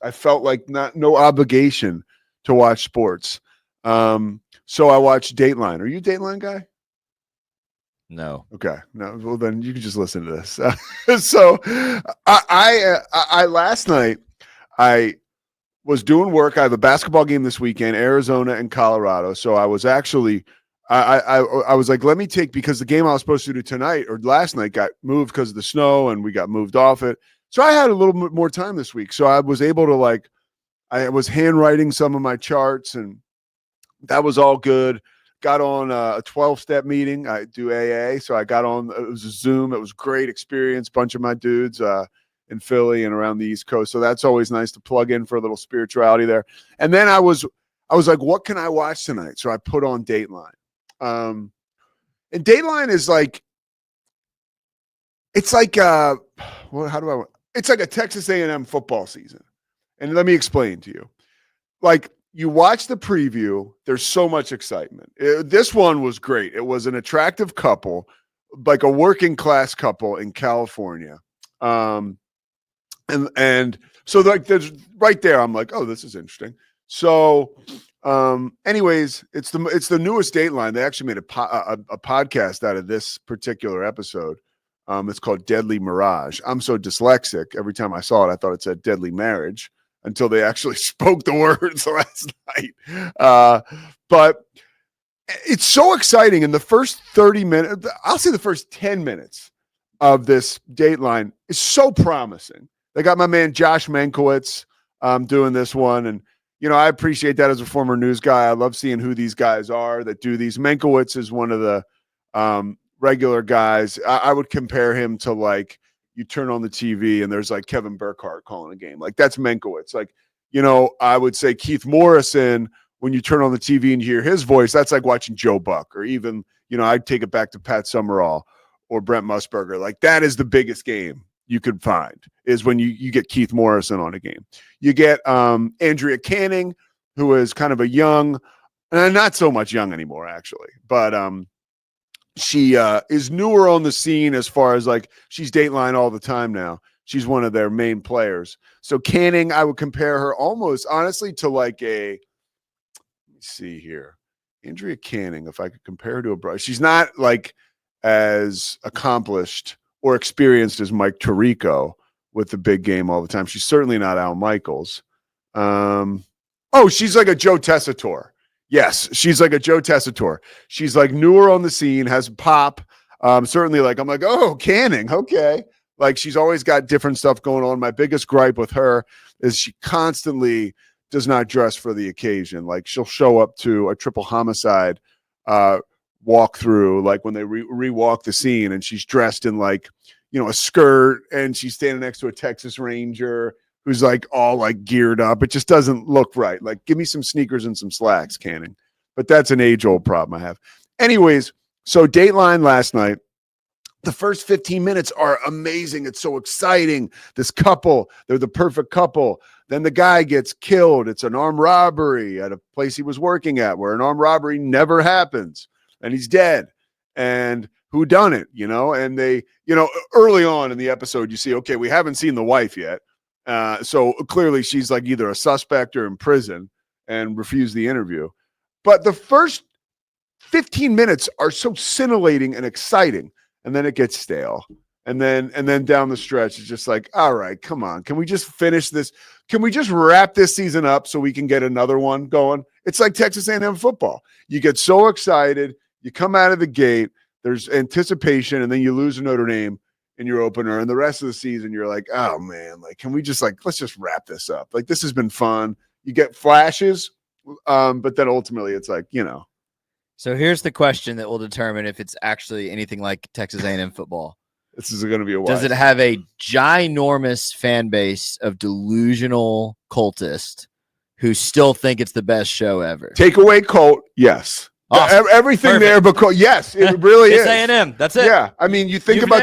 I felt like no obligation to watch sports. So I watched Dateline. Are you a Dateline guy? No. Okay. No. Well, then you can just listen to this. So I last night I was doing work. I have a basketball game this weekend, Arizona and Colorado. So I was actually I was like, let me take, because the game I was supposed to do tonight or last night got moved because of the snow and we got moved off it. So I had a little bit more time this week. So I was able to I was handwriting some of my charts and that was all good. Got on a 12-step meeting. I do AA. So I got on, it was a Zoom. It was a great experience. Bunch of my dudes in Philly and around the East Coast. So that's always nice to plug in for a little spirituality there. And then I was like, what can I watch tonight? So I put on Dateline. And Dateline is it's like it's like a Texas A&M football season. And let me explain to you. You watch the preview, there's so much excitement. This one was great. It was an attractive couple, like a working class couple in California. And so there's right there, I'm like, oh, this is interesting. So anyways, it's the newest Dateline. They actually made a podcast out of this particular episode. It's called Deadly Mirage. I'm so dyslexic. Every time I saw it, I thought it said Deadly Marriage until they actually spoke the words last night. But it's so exciting. In the first 30 minutes, I'll say the first 10 minutes of this Dateline is so promising. They got my man Josh Mankiewicz doing this one. And, I appreciate that as a former news guy. I love seeing who these guys are that do these. Mankiewicz is one of the regular guys. I would compare him to you turn on the TV and there's Kevin Burkhardt calling a game. That's Mankiewicz. I would say Keith Morrison, when you turn on the TV and you hear his voice, that's like watching Joe Buck, or even, I'd take it back to Pat Summerall or Brent Musburger. That is the biggest game you could find, is when you get Keith Morrison on a game. You get Andrea Canning, who is kind of a young, not so much young anymore, actually, but she is newer on the scene as far as she's Dateline all the time now. She's one of their main players. So Canning, I would compare her almost honestly to let me see here. Andrea Canning, if I could compare her to a brother, she's not as accomplished or experienced as Mike Tirico with the big game all the time. She's certainly not Al Michaels. She's like a Joe Tessitore. Yes, she's like a Joe Tessitore. She's newer on the scene, has pop. Certainly I'm like, oh, Canning, okay. She's always got different stuff going on. My biggest gripe with her is she constantly does not dress for the occasion. She'll show up to a triple homicide walk through, when they re-walk the scene, and she's dressed in a skirt, and she's standing next to a Texas Ranger who's all geared up. It just doesn't look right. Give me some sneakers and some slacks, Canning. But that's an age-old problem I have. Anyways, so Dateline last night, the first 15 minutes are amazing. It's so exciting. This couple, they're the perfect couple. Then the guy gets killed. It's an armed robbery at a place he was working at, where an armed robbery never happens, and he's dead. And who done it, And they, early on in the episode, you see, okay, we haven't seen the wife yet. So clearly she's either a suspect or in prison and refused the interview. But the first 15 minutes are so scintillating and exciting. And then it gets stale. And then down the stretch, it's just all right, come on. Can we just finish this? Can we just wrap this season up so we can get another one going? It's like Texas A&M football. You get so excited. You come out of the gate. There's anticipation. And then you lose to Notre Dame in your opener, and the rest of the season you're oh man, can we just let's just wrap this up. This has been fun. You get flashes, but then ultimately it's So here's the question that will determine if it's actually anything like Texas A&M football. This is going to be a while. Does it have a ginormous fan base of delusional cultists who still think it's the best show ever? Take away cult, yes. Awesome. Everything Perfect. there, because yes, it really it's is. A&M. That's it. Yeah, I mean, you think You've about the